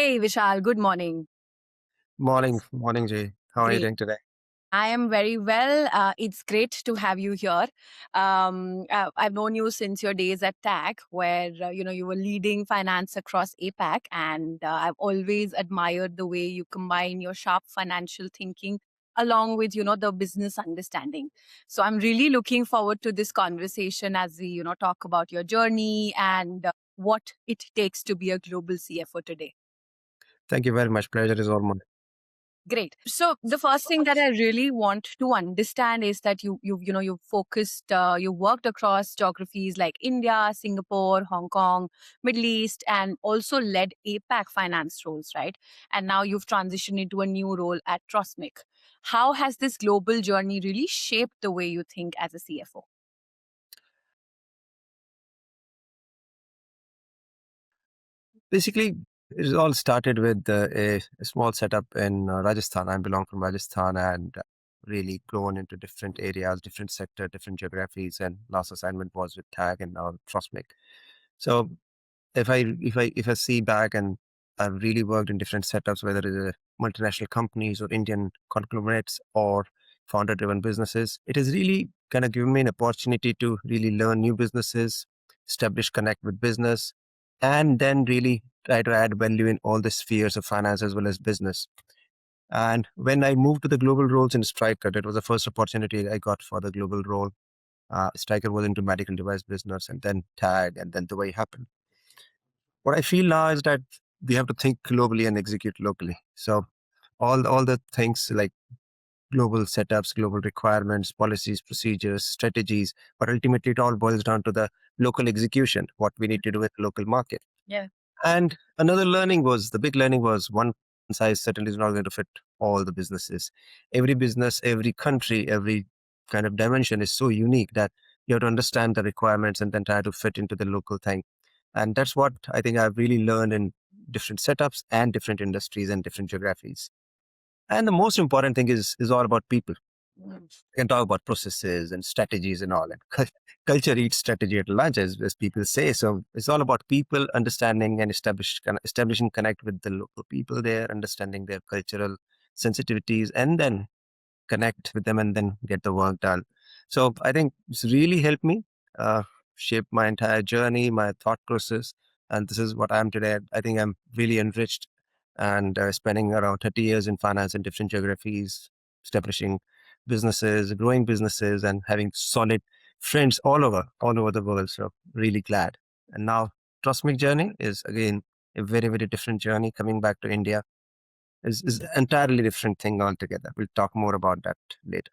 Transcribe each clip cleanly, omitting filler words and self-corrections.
Hey, Vishal, good morning. Morning, Jay. How are you Great. doing today? I am very well. It's great to have you here. I've known you since your days at TAC, where you were leading finance across APAC, and I've always admired the way you combine your sharp financial thinking along with the business understanding. So I'm really looking forward to this conversation as we talk about your journey and what it takes to be a global CFO today. Thank you very much. Pleasure is all mine. Great. So the first thing that I really want to understand is that you focused you worked across geographies like India, Singapore, Hong Kong, Middle East, and also led APAC finance roles, right? And now you've transitioned into a new role at Trosmic. How has this global journey really shaped the way you think as a CFO? Basically, it all started with a small setup in Rajasthan. I belong from Rajasthan and really grown into different areas, different sector, different geographies. And last assignment was with TAG and now Trosmic. So if I see back and I've really worked in different setups, whether it's multinational companies or Indian conglomerates or founder-driven businesses, it has really kind of given me an opportunity to really learn new businesses, establish connect with business, and then really try to add value in all the spheres of finance as well as business. And when I moved to the global roles in Striker, that was the first opportunity I got for the global role. Striker was into medical device business, and then Tag, and then the way happened. What I feel now is that we have to think globally and execute locally. So all the things like global setups, global requirements, policies, procedures, strategies, but ultimately it all boils down to the local execution, what we need to do in the local market. Yeah. And another learning was the big learning was one size certainly is not going to fit all the businesses. Every business, every country, every kind of dimension is so unique that you have to understand the requirements and then try to fit into the local thing. And that's what I think I've really learned in different setups and different industries and different geographies. And the most important thing is all about people. Mm. We can talk about processes and strategies and all. And culture eats strategy at lunch, as people say. So it's all about people understanding and establishing connect with the local people there, understanding their cultural sensitivities, and then connect with them and then get the work done. So I think it's really helped me uh, shape my entire journey, my thought process, and this is what I am today. I think I'm really enriched and spending around 30 years in finance in different geographies, establishing businesses, growing businesses, and having solid friends all over the world. So really glad. And now, Trustmic journey is again a very, very different journey. Coming back to India is entirely different thing altogether. We'll talk more about that later.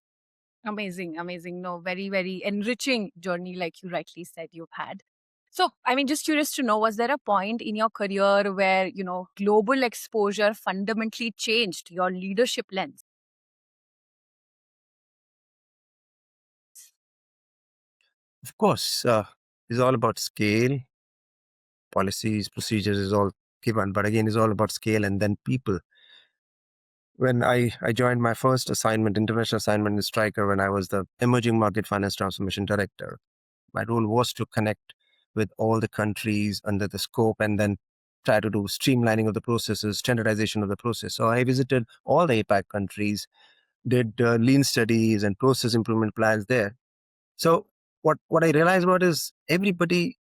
Amazing, amazing. No, very, very enriching journey, like you rightly said, you've had. So, I mean, just curious to know, was there a point in your career where, global exposure fundamentally changed your leadership lens? Of course, it's all about scale, policies, procedures is all given, but again, it's all about scale and then people. When I joined my first assignment, international assignment in Striker, when I was the emerging market finance transformation director, my role was to connect with all the countries under the scope and then try to do streamlining of the processes, standardization of the process. So I visited all the APAC countries, did lean studies and process improvement plans there. So what I realized about is everybody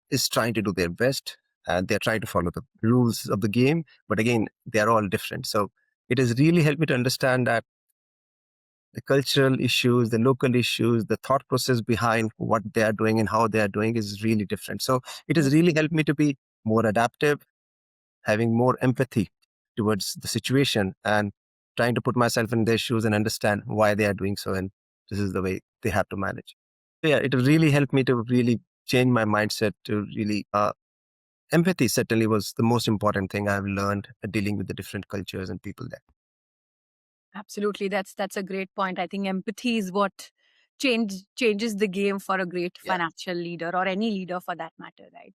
is trying to do their best and they're trying to follow the rules of the game, but again, they're all different. So it has really helped me to understand that the cultural issues, the local issues, the thought process behind what they are doing and how they are doing is really different. So it has really helped me to be more adaptive, having more empathy towards the situation and trying to put myself in their shoes and understand why they are doing so. And this is the way they have to manage. So yeah, it really helped me to really change my mindset to really, empathy certainly was the most important thing I've learned dealing with the different cultures and people there. Absolutely, that's a great point. I think empathy is what changes the game for a great Yeah. financial leader or any leader for that matter, right?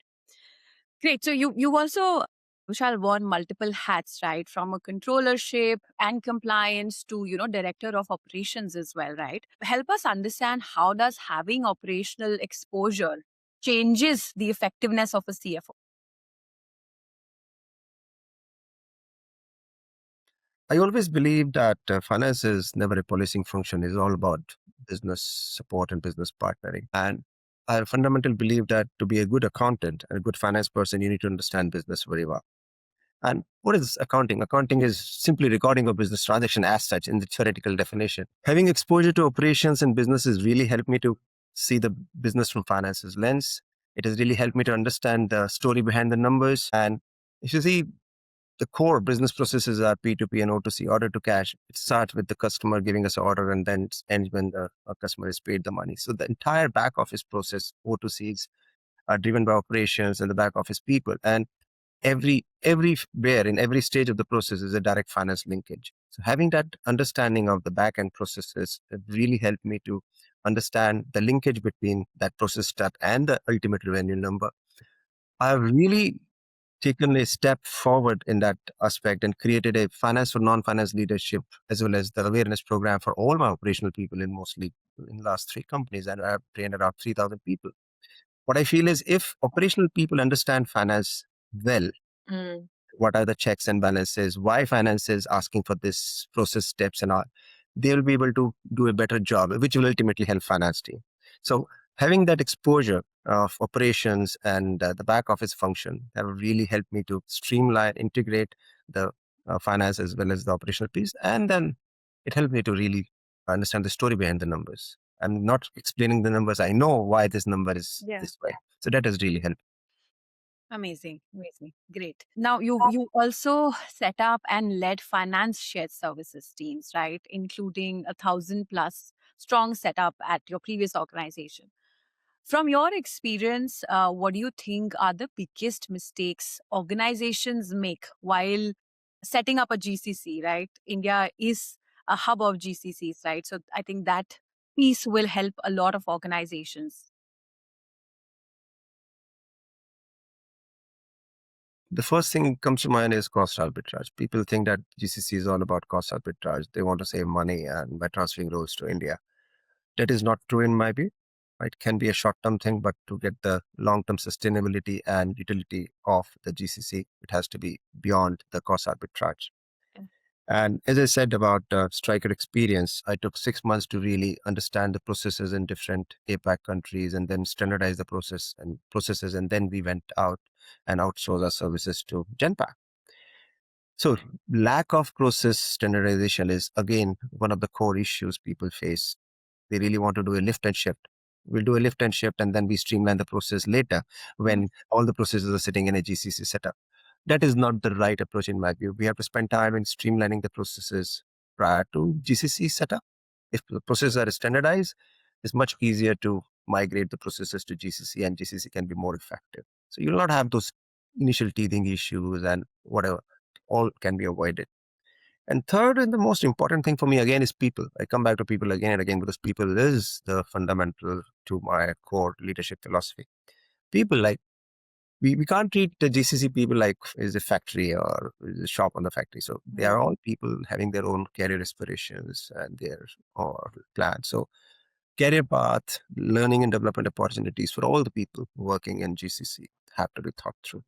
Great. So you also shall worn multiple hats, right? From a controllership and compliance to, director of operations as well, right? Help us understand how does having operational exposure changes the effectiveness of a CFO? I always believe that finance is never a policing function. It's all about business support and business partnering. And I fundamentally believe that to be a good accountant and a good finance person, you need to understand business very well. And what is accounting? Accounting is simply recording of business transaction as such in the theoretical definition. Having exposure to operations and businesses really helped me to see the business from finances lens. It has really helped me to understand the story behind the numbers. And if you see, the core business processes are P2P and O2C, order to cash. It starts with the customer giving us an order and then it ends when the customer is paid the money. So the entire back office process, O2Cs, are driven by operations and the back office people. And everywhere in every stage of the process is a direct finance linkage. So having that understanding of the back end processes really helped me to understand the linkage between that process start and the ultimate revenue number. I've really taken a step forward in that aspect and created a finance for non-finance leadership as well as the awareness program for all my operational people in mostly in the last three companies, and I've trained around 3,000 people. What I feel is if operational people understand finance well, Mm. what are the checks and balances, why finance is asking for this process steps and all, they will be able to do a better job, which will ultimately help finance team. So having that exposure of operations and the back office function have really helped me to streamline, integrate the finance as well as the operational piece. And then it helped me to really understand the story behind the numbers. I'm not explaining the numbers. I know why this number is Yeah. this way. So that has really helped. Amazing, amazing, great. Now you also set up and led finance shared services teams, right? Including 1,000+ strong setup at your previous organization. From your experience, what do you think are the biggest mistakes organizations make while setting up a GCC? Right, India is a hub of GCCs, right? So I think that piece will help a lot of organizations. The first thing comes to mind is cost arbitrage. People think that GCC is all about cost arbitrage. They want to save money and by transferring roles to India. That is not true in my view. It can be a short-term thing, but to get the long-term sustainability and utility of the GCC, it has to be beyond the cost arbitrage. And as I said about striker experience, I took 6 months to really understand the processes in different APAC countries and then standardize the processes. And then we went out and outsourced our services to Genpact. So lack of process standardization is again one of the core issues people face. They really want to do a lift and shift. We'll do a lift and shift and then we streamline the process later when all the processes are sitting in a GCC setup. That is not the right approach in my view. We have to spend time in streamlining the processes prior to GCC setup. If the processes are standardized, it's much easier to migrate the processes to GCC and GCC can be more effective. So you'll not have those initial teething issues and whatever, all can be avoided. And third, and the most important thing for me again is people. I come back to people again and again because people is the fundamental to my core leadership philosophy. People like we can't treat the GCC people like is a factory or is a shop on the factory. So they are all people having their own career aspirations and their or plans. So career path, learning and development opportunities for all the people working in GCC have to be thought through.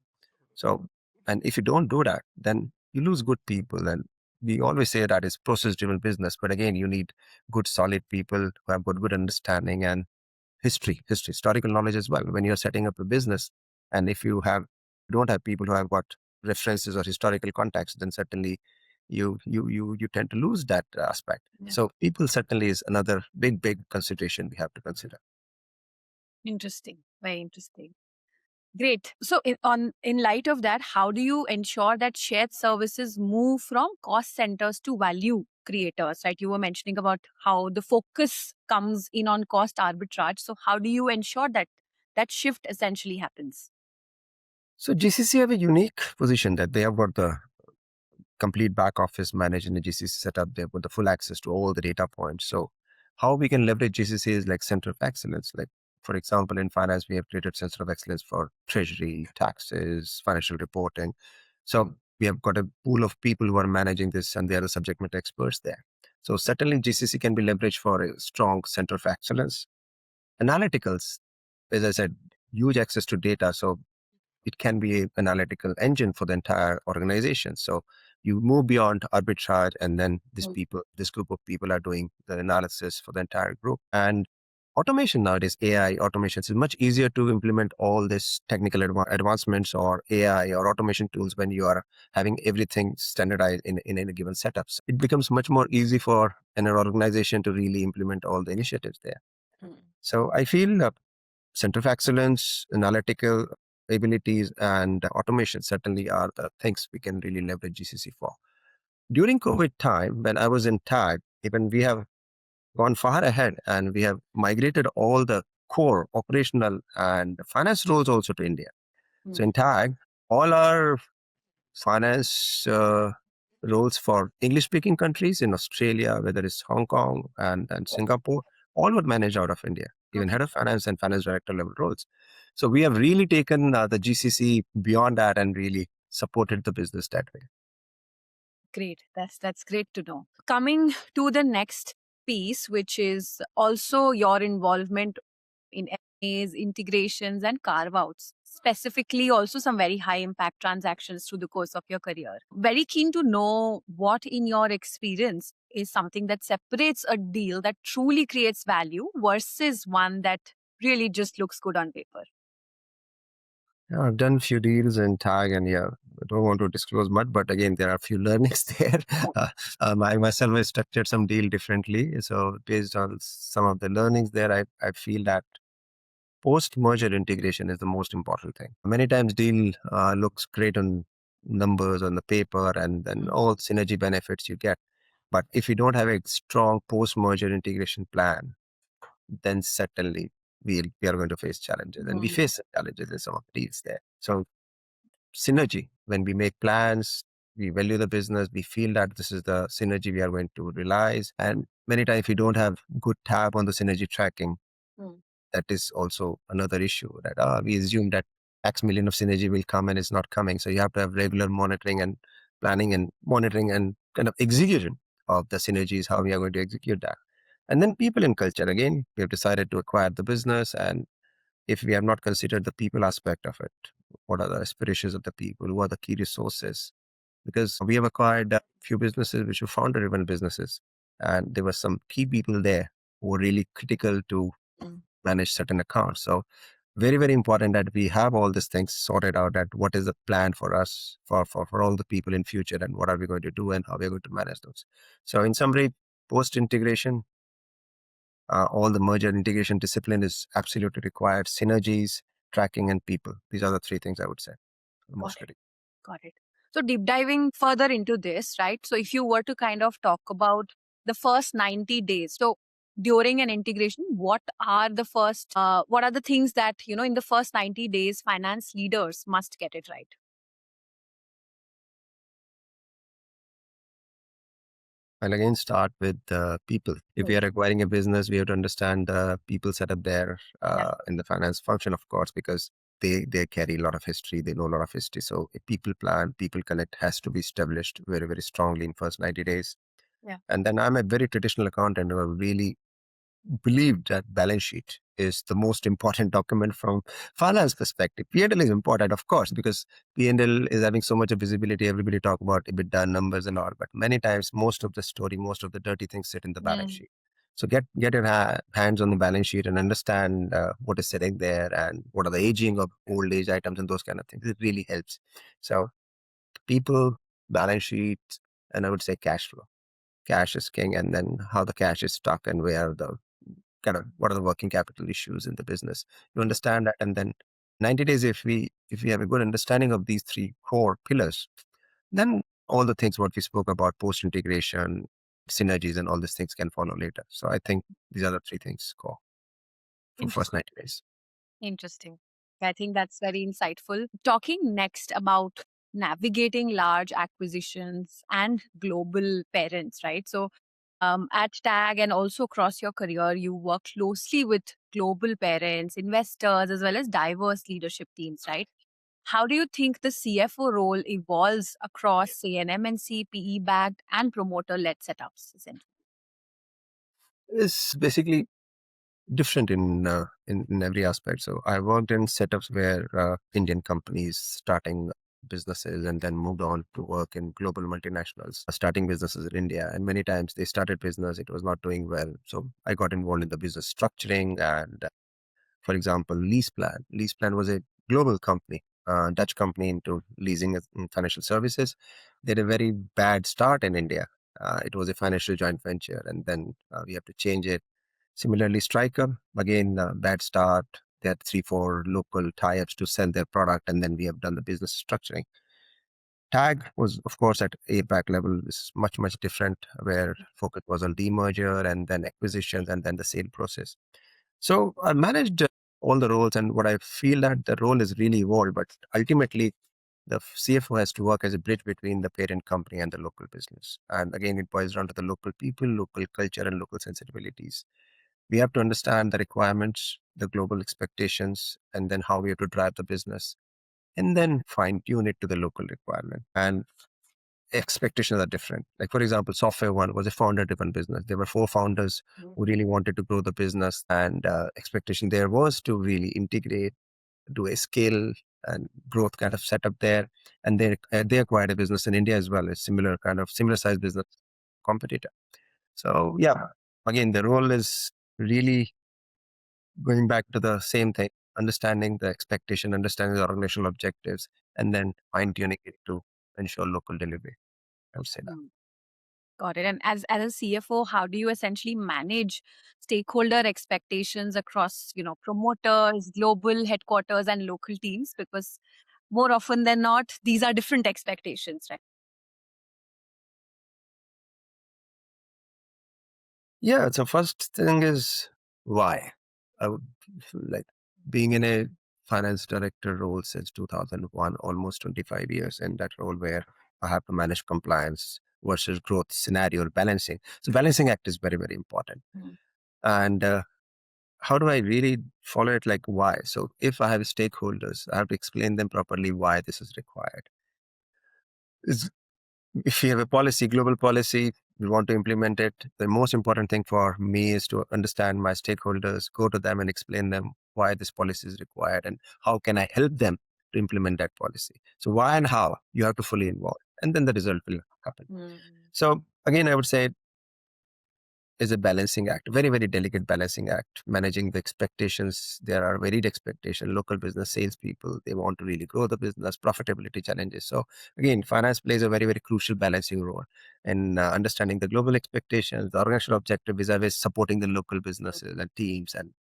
So, and if you don't do that, then you lose good people. And we always say that it's process driven business. But again, you need good, solid people who have got good understanding and historical knowledge as well. When you're setting up a business, and if don't have people who have got references or historical context, then certainly you tend to lose that aspect. Yeah. So people certainly is another big consideration we have to consider. Interesting, very interesting. Great. So, in light of that, how do you ensure that shared services move from cost centers to value creators? Right, you were mentioning about how the focus comes in on cost arbitrage. So, how do you ensure that that shift essentially happens? So GCC have a unique position that they have got the complete back office managed in a GCC setup. They've got the full access to all the data points. So how we can leverage GCC is like center of excellence. Like for example, in finance, we have created center of excellence for treasury, taxes, financial reporting. So we have got a pool of people who are managing this and they are the subject matter experts there. So certainly GCC can be leveraged for a strong center of excellence. Analyticals, as I said, huge access to data. So it can be an analytical engine for the entire organization. So you move beyond arbitrage, and then this group of people are doing the analysis for the entire group. And automation nowadays, AI automation, is much easier to implement all this technical advancements or AI or automation tools when you are having everything standardized in a given setup. So it becomes much more easy for an organization to really implement all the initiatives there. So I feel center of excellence, analytical abilities, and automation certainly are the things we can really leverage GCC for. During COVID time, when I was in TAG, even we have gone far ahead and we have migrated all the core operational and finance roles also to India. So in TAG, all our finance roles for English speaking countries in Australia, whether it's Hong Kong and Singapore, all were managed out of India, even head of finance and finance director level roles. So we have really taken the GCC beyond that and really supported the business that way. Great. That's great to know. Coming to the next piece, which is also your involvement in M&As, integrations, and carve outs. Specifically, also some very high impact transactions through the course of your career. Very keen to know what, in your experience, is something that separates a deal that truly creates value versus one that really just looks good on paper. Yeah, I've done a few deals in TAG, and I don't want to disclose much, but again, there are a few learnings there. I myself have structured some deal differently. So based on some of the learnings there, I feel that post-merger integration is the most important thing. Many times deal looks great on numbers on the paper and then all synergy benefits you get. But if you don't have a strong post-merger integration plan, then certainly we are going to face challenges. And we face challenges in some of the deals there. So synergy, when we make plans, we value the business, we feel that this is the synergy we are going to realize. And many times if we don't have good tab on the synergy tracking, that is also another issue that we assume that X million of synergy will come and it's not coming. So you have to have regular monitoring and planning and monitoring and kind of execution of the synergies, how we are going to execute that. And then people and culture. Again, we have decided to acquire the business. And if we have not considered the people aspect of it, what are the aspirations of the people? Who are the key resources? Because we have acquired a few businesses which were founder-driven businesses. And there were some key people there who were really critical to manage certain accounts. So very, very important that we have all these things sorted out, that what is the plan for us, for all the people in future, and what are we going to do and how we're going to manage those. So in summary, post-integration, all the merger integration discipline is absolutely required. Synergies, tracking, and people. These are the three things I would say. Most critical. Got it. So deep diving further into this, right? So if you were to kind of talk about the first 90 days, so during an integration, what are the things that, in the first 90 days, finance leaders must get it right? I'll again start with the people. If we are acquiring a business, we have to understand the people set up there in the finance function, of course, because they carry a lot of history. They know a lot of history. So a people plan, people connect has to be established very, very strongly in first 90 days. And then I'm a very traditional accountant who really believe that balance sheet is the most important document from finance perspective. P&L is important, of course, because P&L is having so much of visibility. Everybody talk about EBITDA numbers and all, but many times most of the story, most of the dirty things sit in the balance sheet. So get your hands on the balance sheet and understand what is sitting there and what are the aging of old age items and those kind of things. It really helps. So people, balance sheet, and I would say cash flow. Cash is king, and then how the cash is stuck and where the what are the working capital issues in the business. You understand that, and then 90 days, if we have a good understanding of these three core pillars, then all the things what we spoke about, post integration, synergies, and all these things can follow later. So I think these are the three things core for first 90 days. Interesting. I think that's very insightful. Talking next about navigating large acquisitions and global parents, right? So, at TAG and also across your career, you work closely with global parents, investors, as well as diverse leadership teams, right? How do you think the CFO role evolves across, say, an MNC, PE backed, and promoter led setups? Essentially? It's basically different in every aspect. So I worked in setups where Indian companies starting businesses and then moved on to work in global multinationals starting businesses in India. And many times they started business, it was not doing well. So I got involved in the business structuring and, for example, LeasePlan. LeasePlan was a global company, Dutch company into leasing and financial services. They had a very bad start in India. It was a financial joint venture, and then we have to change it. Similarly, Striker, again, bad start. They had 3, 4 local tie-ups to sell their product, and then we have done the business structuring. Tag was, of course, at APAC level, is much, much different, where focus was on demerger and then acquisitions and then the sale process. So I managed all the roles, and what I feel that the role is really evolved, but ultimately the CFO has to work as a bridge between the parent company and the local business. And again, it boils down to the local people, local culture, and local sensibilities. We have to understand the requirements, the global expectations, and then how we have to drive the business, and then fine tune it to the local requirement. And expectations are different. Like, for example, Software One was a founder driven business. There were 4 founders who really wanted to grow the business, and expectation there was to really integrate, do a scale and growth kind of setup there. And they acquired a business in India as well, a similar size business competitor. So yeah, again, the role is really going back to the same thing, understanding the expectation, understanding the organizational objectives, and then fine tuning it to ensure local delivery. I would say that. Mm. Got it. And as a CFO, how do you essentially manage stakeholder expectations across, promoters, global headquarters, and local teams? Because more often than not, these are different expectations, right? Yeah. So first thing is why. I would like being in a finance director role since 2001, almost 25 years in that role where I have to manage compliance versus growth scenario balancing. So balancing act is very, very important. Mm. And how do I really follow it? Like why? So if I have stakeholders, I have to explain them properly why this is required. Is if you have a policy, global policy, we want to implement it. The most important thing for me is to understand my stakeholders, go to them and explain them why this policy is required and how can I help them to implement that policy. So why and how you have to fully involve, and then the result will happen. Mm. So again, I would say is a balancing act, very, very delicate balancing act, managing the expectations. There are varied expectations, local business salespeople, they want to really grow the business, profitability challenges. So again, finance plays a very, very crucial balancing role in understanding the global expectations, the organizational objective is always supporting the local businesses and teams and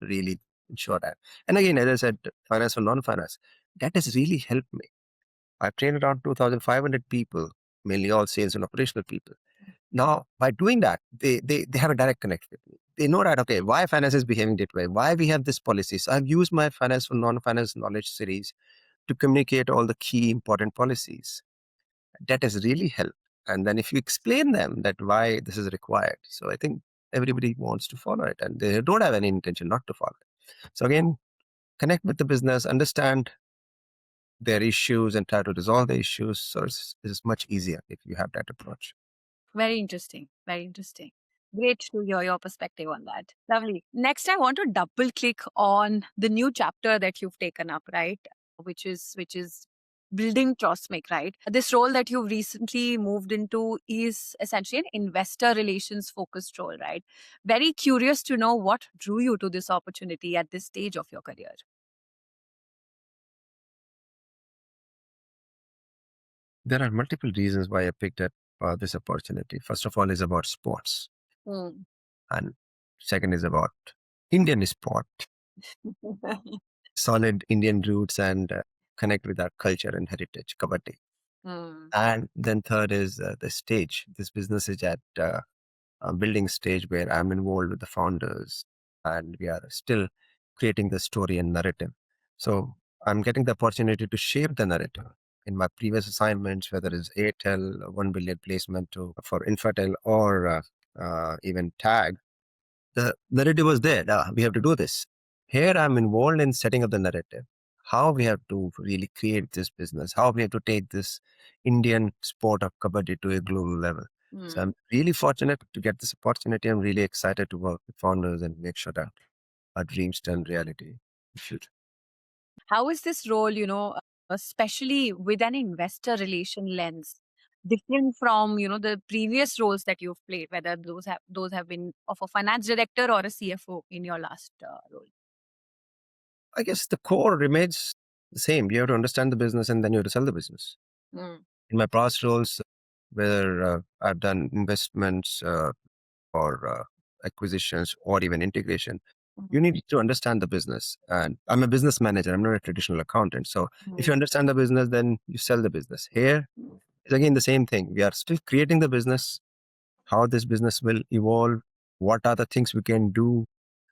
really ensure that. And again, as I said, finance or non-finance, that has really helped me. I've trained around 2,500 people, mainly all sales and operational people. Now, by doing that, they have a direct connect with me. They know that, okay, why finance is behaving that way, why we have this policy. So I've used my finance for non-finance knowledge series to communicate all the key important policies. That has really helped. And then if you explain them that why this is required, so I think everybody wants to follow it and they don't have any intention not to follow it. So again, connect with the business, understand their issues and try to resolve the issues. So it's much easier if you have that approach. Very interesting. Very interesting. Great to hear your perspective on that. Lovely. Next, I want to double click on the new chapter that you've taken up, right? Which is building Trosmic, right? This role that you've recently moved into is essentially an investor relations focused role, right? Very curious to know what drew you to this opportunity at this stage of your career. There are multiple reasons why I picked up this opportunity. First of all, is about sports, Mm. and second is about Indian sport, solid Indian roots, and connect with our culture and heritage, kabaddi. Mm. And then third is the stage. This business is at a building stage where I'm involved with the founders, and we are still creating the story and narrative. So I'm getting the opportunity to shape the narrative. In my previous assignments, whether it's Airtel, 1 billion placement for Infatel or even Tag, the narrative was there. We have to do this. Here I'm involved in setting up the narrative. How we have to really create this business, how we have to take this Indian sport of kabaddi to a global level. So I'm really fortunate to get this opportunity. I'm really excited to work with founders and make sure that our dreams turn reality. We should. How is this role, especially with an investor relation lens, different from the previous roles that you've played, whether those have been of a finance director or a CFO in your last role? I guess the core remains the same. You have to understand the business and then you have to sell the business. Mm. In my past roles, whether I've done investments or acquisitions or even integration, you Mhm. need to understand the business. And I'm a business manager. I'm not a traditional accountant. So if you Mm. understand the business, then you sell the business. Here, it's again the same thing. We are still creating the business, how this business will evolve, what are the things we can do.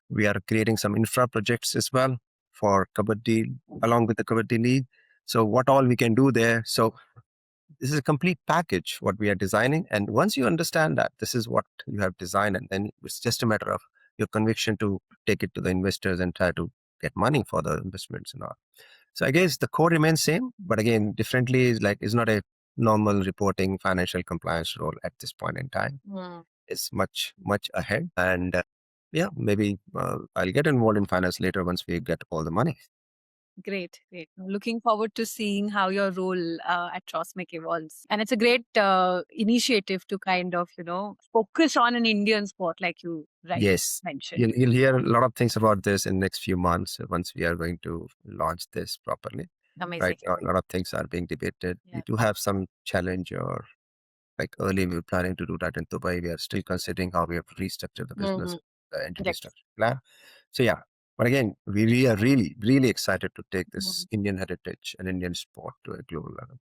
We are creating some infra projects as well for Kabaddi, along with the Kabaddi League. So what all we can do there. So this is a complete package what we are designing. And once you understand that this is what you have designed, and then it's just a matter of your conviction to take it to the investors and try to get money for the investments and all. So I guess the core remains same, but again, differently is like it's not a normal reporting financial compliance role at this point in time. Mm. It's much ahead, and yeah, maybe I'll get involved in finance later once we get all the money. Great, great. Looking forward to seeing how your role at Trosmic evolves. And it's a great initiative to kind of, focus on an Indian sport, like you rightly Yes, mentioned. you'll hear a lot of things about this in next few months once we are going to launch this properly. Amazing. Right now, a lot of things are being debated. We Yeah. do have some challenge, or like early we were planning to do that in Dubai. We are still considering how we have to restructure the business, Mhm. the entity Correct. structure plan. So yeah, but again, we are really excited to take this Mhm. Indian heritage and Indian sport to a global level.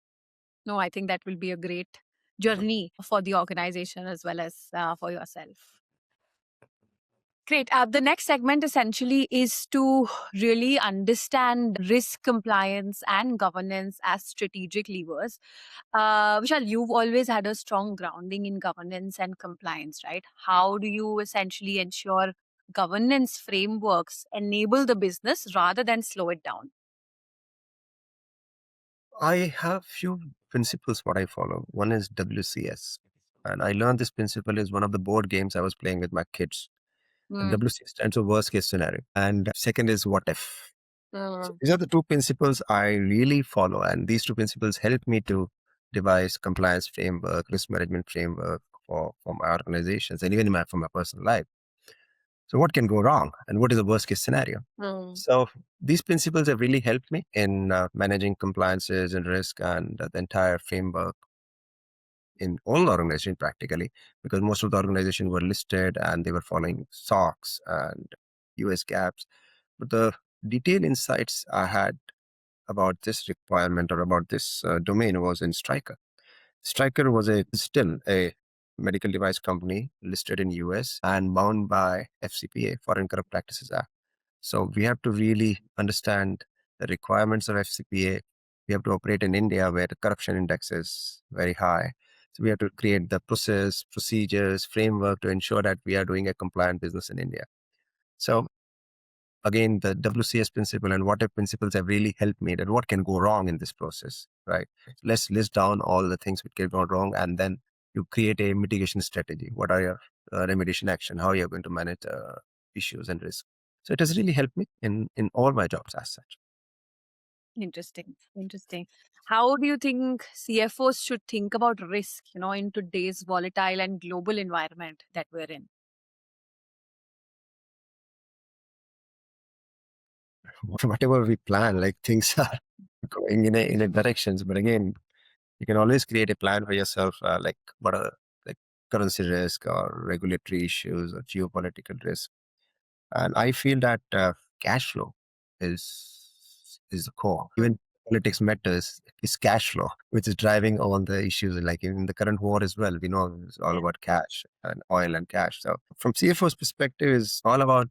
No, I think that will be a great journey for the organization as well as for yourself. Great. The next segment essentially is to really understand risk compliance and governance as strategic levers. Vishal, you've always had a strong grounding in governance and compliance, right? How do you essentially ensure governance frameworks enable the business rather than slow it down? I have few principles what I follow. One is WCS, and I learned this principle is one of the board games I was playing with my kids. And Mm. WCS stands for worst case scenario, and second is what if. So Mm. these are the two principles I really follow, and these two principles help me to devise compliance framework, risk management framework for my organizations, and even for my personal life. So what can go wrong, and what is the worst case scenario? Mm. So these principles have really helped me in managing compliances and risk and the entire framework in all organizations practically, because most of the organizations were listed and they were following SOX and US gaps. But the detailed insights I had about this requirement or about this domain was in Striker. Striker was still a medical device company listed in US and bound by FCPA, Foreign Corrupt Practices Act. So we have to really understand the requirements of FCPA. We have to operate in India where the corruption index is very high. So we have to create the process, procedures, framework to ensure that we are doing a compliant business in India. So again, the WCS principle and what if principles have really helped me that what can go wrong in this process, right? Let's list down all the things which can go wrong, and then you create a mitigation strategy. What are your remediation action? How you're going to manage issues and risk? So it has really helped me in all my jobs as such. Interesting. Interesting. How do you think CFOs should think about risk, in today's volatile and global environment that we're in? Whatever we plan, like things are going in a directions. But again, you can always create a plan for yourself, like what are like currency risk or regulatory issues or geopolitical risk. And I feel that cash flow is the core. Mm. Even politics matters is cash flow, which is driving all the issues. Like in the current war as well, we know it's all Yeah. about cash and oil and cash. So from CFO's perspective, is all about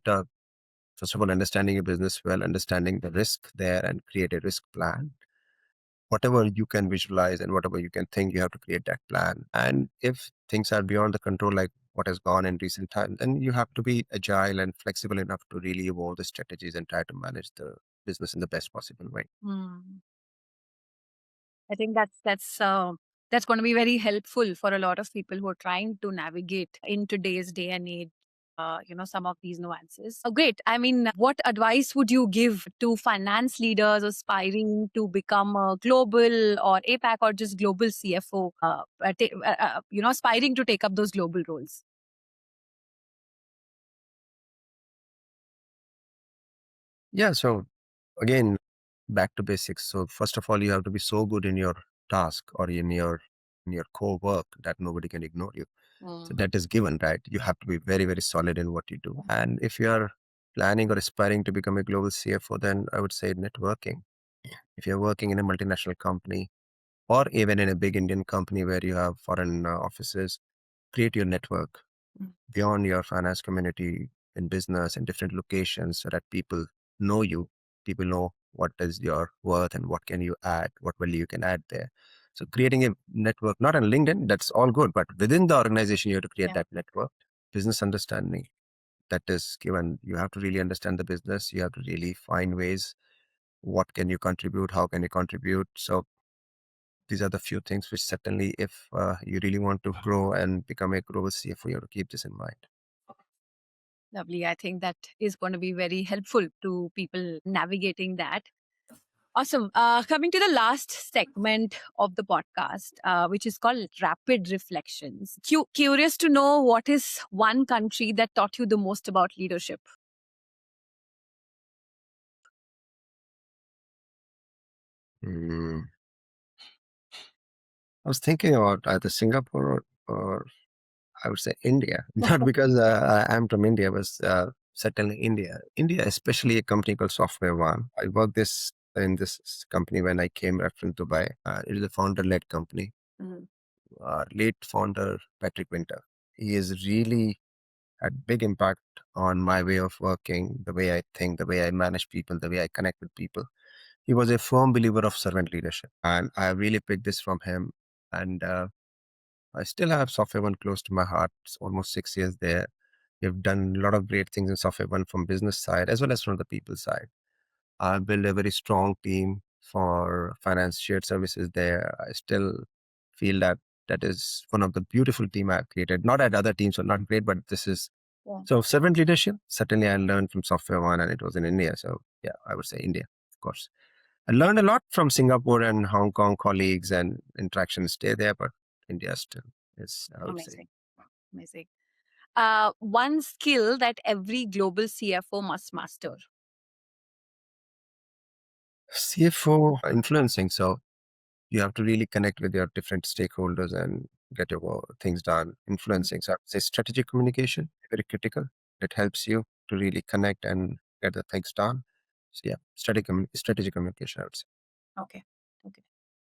first of all understanding your business well, understanding the risk there, and create a risk plan. Whatever you can visualize and whatever you can think, you have to create that plan. And if things are beyond the control, like what has gone in recent times, then you have to be agile and flexible enough to really evolve the strategies and try to manage the business in the best possible way. Mm. I think that's That's going to be very helpful for a lot of people who are trying to navigate in today's day and age. Some of these nuances. Great. I mean, what advice would you give to finance leaders aspiring to become a global or APAC or just global CFO, aspiring to take up those global roles? Yeah. So again, back to basics. So first of all, you have to be so good in your task or in your core work that nobody can ignore you. So that is given, right? You have to be very, very solid in what you do. And if you are planning or aspiring to become a global CFO, then I would say networking. If you're working in a multinational company or even in a big Indian company where you have foreign offices, create your network Mm. beyond your finance community in business in different locations so that people know you, people know what is your worth and what can you add, what value you can add there. So creating a network, not on LinkedIn, that's all good, but within the organization, you have to create that network, business understanding that is given. You have to really understand the business. You have to really find ways. What can you contribute? How can you contribute? So these are the few things which certainly, if you really want to grow and become a global CFO, you have to keep this in mind. Lovely. I think that is going to be very helpful to people navigating that. Awesome. Coming to the last segment of the podcast, which is called Rapid Reflections. Curious to know what is one country that taught you the most about leadership? Mm. I was thinking about either Singapore or I would say India, not because I am from India, but certainly India. India, especially a company called Software One. I worked in this company when I came back from Dubai. It is a founder-led company. Mhm. Late founder Patrick Winter. He has really had big impact on my way of working, the way I think, the way I manage people, the way I connect with people. He was a firm believer of servant leadership, and I really picked this from him. And I still have Software One close to my heart. It's almost 6 years there. We've done a lot of great things in Software One from business side as well as from the people side. I've built a very strong team for finance shared services there. I still feel that that is one of the beautiful team I've created. Not at other teams are not great, but this is so servant leadership. Certainly, I learned from Software One, and it was in India. So yeah, I would say India, of course. I learned a lot from Singapore and Hong Kong colleagues and interactions stay there, but India still is, I would say. Amazing. Amazing. One skill that every global CFO must master. CFO influencing. So you have to really connect with your different stakeholders and get your things done. Influencing. So I would say strategic communication, very critical. It helps you to really connect and get the things done. So yeah, strategic communication, I would say. Okay. Okay.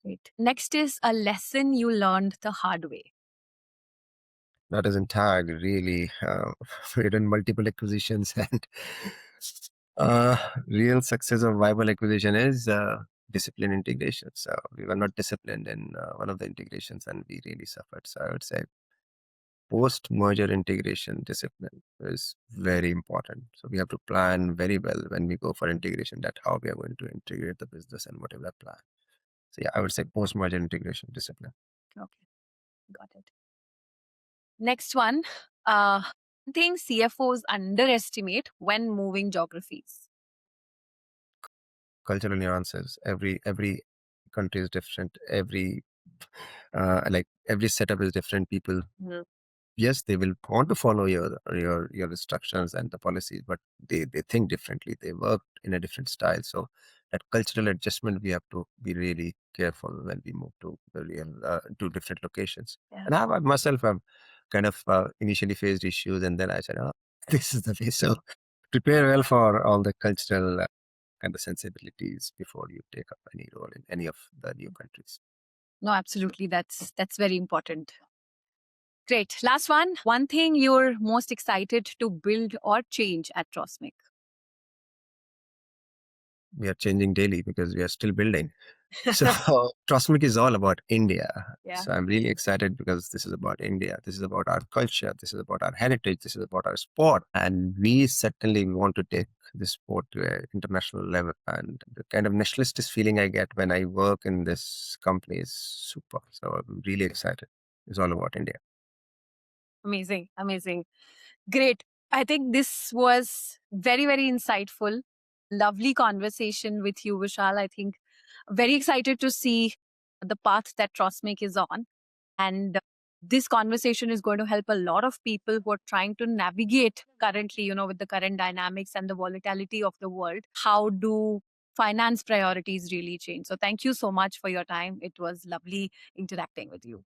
Great. Next is a lesson you learned the hard way. That is in tag, really. We've done multiple acquisitions and uh, real success of viable acquisition is discipline integration. So we were not disciplined in one of the integrations and we really suffered. So I would say post-merger integration discipline is very important. So we have to plan very well when we go for integration that how we are going to integrate the business and whatever plan. So yeah, I would say post-merger integration discipline. Okay. Got it. Next one. One thing CFOs underestimate when moving geographies. Cultural nuances. Every country is different. Every setup is different. People, Mhm. yes, they will want to follow your instructions and the policies, but they think differently. They work in a different style. So that cultural adjustment we have to be really careful when we move to the real to different locations. Yeah. And I myself have kind of initially faced issues, and then I said, "Oh, this is the way." So prepare well for all the cultural and the sensibilities before you take up any role in any of the new countries. No, absolutely. That's very important. Great. Last one. One thing you're most excited to build or change at Trosmic. We are changing daily because we are still building. So Trosmic is all about India. Yeah. So I'm really excited because this is about India. This is about our culture. This is about our heritage. This is about our sport. And we certainly want to take this sport to an international level. And the kind of nationalist feeling I get when I work in this company is super. So I'm really excited. It's all about India. Amazing. Amazing. Great. I think this was very, very insightful. Lovely conversation with you, Vishal. I think very excited to see the path that Trosmic is on. And this conversation is going to help a lot of people who are trying to navigate currently, with the current dynamics and the volatility of the world. How do finance priorities really change? So thank you so much for your time. It was lovely interacting with you.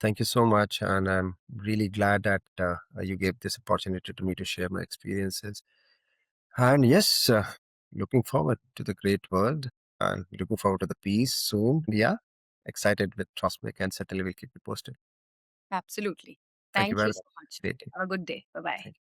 Thank you so much. And I'm really glad that you gave this opportunity to me to share my experiences. And yes, looking forward to the great world and looking forward to the peace soon. Yeah, excited with Trosmic and certainly will keep you posted. Absolutely. Thank you Thank very you much. so much. Great day. Have a good day. Bye bye. Thank you.